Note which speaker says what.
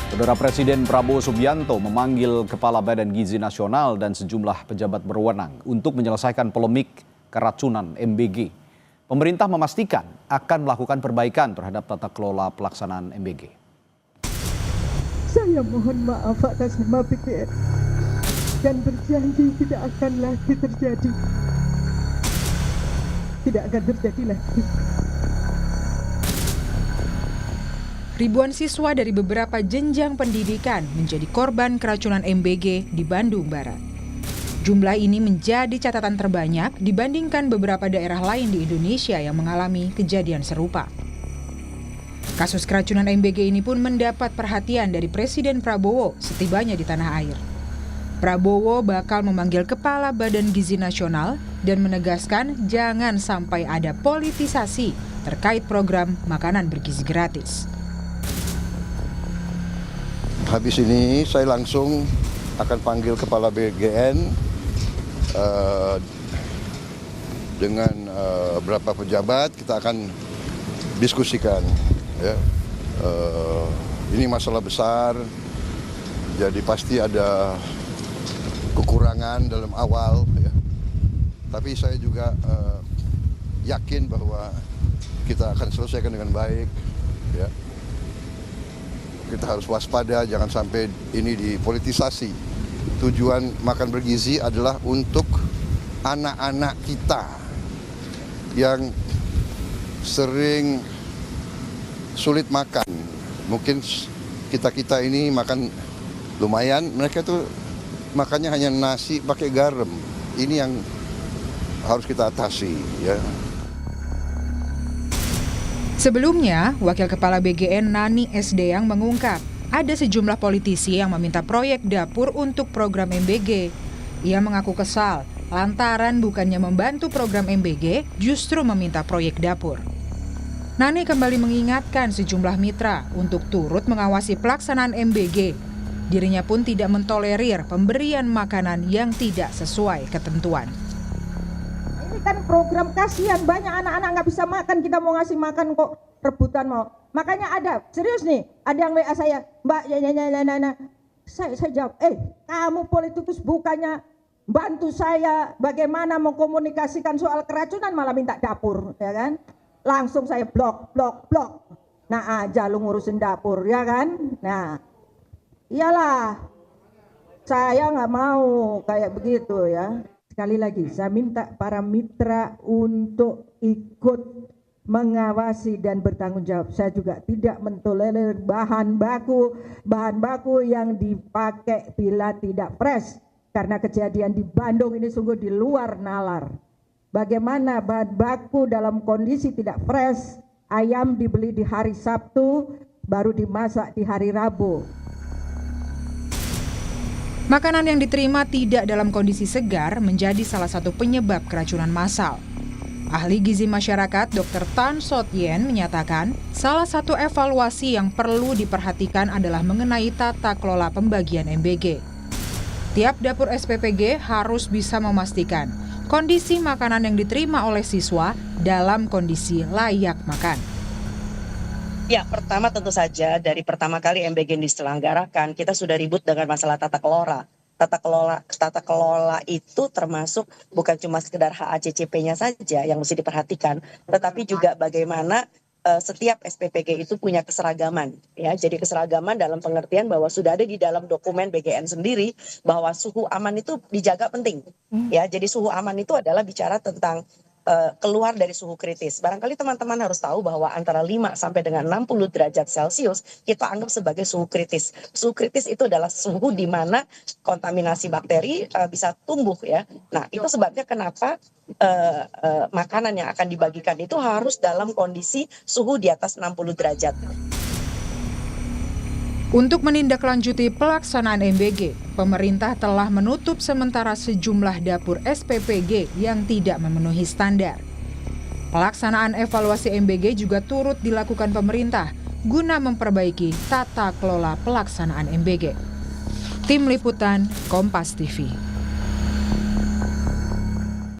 Speaker 1: Saudara Presiden Prabowo Subianto memanggil Kepala Badan Gizi Nasional dan sejumlah pejabat berwenang untuk menyelesaikan polemik keracunan MBG. Pemerintah memastikan akan melakukan perbaikan terhadap tata kelola pelaksanaan MBG.
Speaker 2: Saya mohon maaf atas nama BGN dan berjanji tidak akan lagi terjadi. Tidak akan terjadi lagi.
Speaker 3: Ribuan siswa dari beberapa jenjang pendidikan menjadi korban keracunan MBG di Bandung Barat. Jumlah ini menjadi catatan terbanyak dibandingkan beberapa daerah lain di Indonesia yang mengalami kejadian serupa. Kasus keracunan MBG ini pun mendapat perhatian dari Presiden Prabowo setibanya di tanah air. Prabowo bakal memanggil Kepala Badan Gizi Nasional dan menegaskan jangan sampai ada politisasi terkait program makanan bergizi gratis.
Speaker 4: Habis ini saya langsung akan panggil Kepala BGN dengan beberapa pejabat, kita akan diskusikan. Ya. Ini masalah besar, jadi pasti ada kekurangan dalam awal. Ya. Tapi saya juga yakin bahwa kita akan selesaikan dengan baik. Ya. Kita harus waspada, jangan sampai ini dipolitisasi. Tujuan makan bergizi adalah untuk anak-anak kita yang sering sulit makan. Mungkin kita ini makan lumayan, mereka tuh makannya hanya nasi pakai garam. Ini yang harus kita atasi, ya.
Speaker 3: Sebelumnya, Wakil Kepala BGN Nani Esdeyang mengungkap ada sejumlah politisi yang meminta proyek dapur untuk program MBG. Ia mengaku kesal lantaran bukannya membantu program MBG, justru meminta proyek dapur. Nani kembali mengingatkan sejumlah mitra untuk turut mengawasi pelaksanaan MBG. Dirinya pun tidak mentolerir pemberian makanan yang tidak sesuai ketentuan.
Speaker 2: Ini kan program kasihan, banyak anak-anak nggak bisa makan, kita mau ngasih makan kok rebutan mau. Makanya ada, serius nih, ada yang WA saya, Mbak, saya jawab, kamu politikus bukannya bantu saya bagaimana mengkomunikasikan soal keracunan, malah minta dapur, ya kan? Langsung saya blok. Nah aja lu ngurusin dapur, ya kan? Nah, iyalah, saya nggak mau kayak begitu ya. Sekali lagi, saya minta para mitra untuk ikut mengawasi dan bertanggung jawab. Saya juga tidak mentolerir bahan baku yang dipakai bila tidak fresh. Karena kejadian di Bandung ini sungguh di luar nalar. Bagaimana bahan baku dalam kondisi tidak fresh, ayam dibeli di hari Sabtu, baru dimasak di hari Rabu.
Speaker 3: Makanan yang diterima tidak dalam kondisi segar menjadi salah satu penyebab keracunan massal. Ahli gizi masyarakat Dr. Tan Sot Yen menyatakan salah satu evaluasi yang perlu diperhatikan adalah mengenai tata kelola pembagian MBG. Tiap dapur SPPG harus bisa memastikan kondisi makanan yang diterima oleh siswa dalam kondisi layak makan.
Speaker 5: Ya, pertama tentu saja dari pertama kali MBG diselenggarakan, kita sudah ribut dengan masalah tata kelola. Tata kelola itu termasuk bukan cuma sekedar HACCP-nya saja yang mesti diperhatikan, tetapi juga bagaimana setiap SPPG itu punya keseragaman. Ya, jadi keseragaman dalam pengertian bahwa sudah ada di dalam dokumen BGN sendiri bahwa suhu aman itu dijaga penting. Ya, jadi suhu aman itu adalah bicara tentang keluar dari suhu kritis. Barangkali teman-teman harus tahu bahwa antara 5 sampai dengan 60 derajat Celcius kita anggap sebagai suhu kritis. Suhu kritis itu adalah suhu di mana kontaminasi bakteri bisa tumbuh ya. Nah, itu sebabnya kenapa makanan yang akan dibagikan itu harus dalam kondisi suhu di atas 60 derajat.
Speaker 3: Untuk menindaklanjuti pelaksanaan MBG, pemerintah telah menutup sementara sejumlah dapur SPPG yang tidak memenuhi standar. Pelaksanaan evaluasi MBG juga turut dilakukan pemerintah guna memperbaiki tata kelola pelaksanaan MBG. Tim Liputan Kompas TV.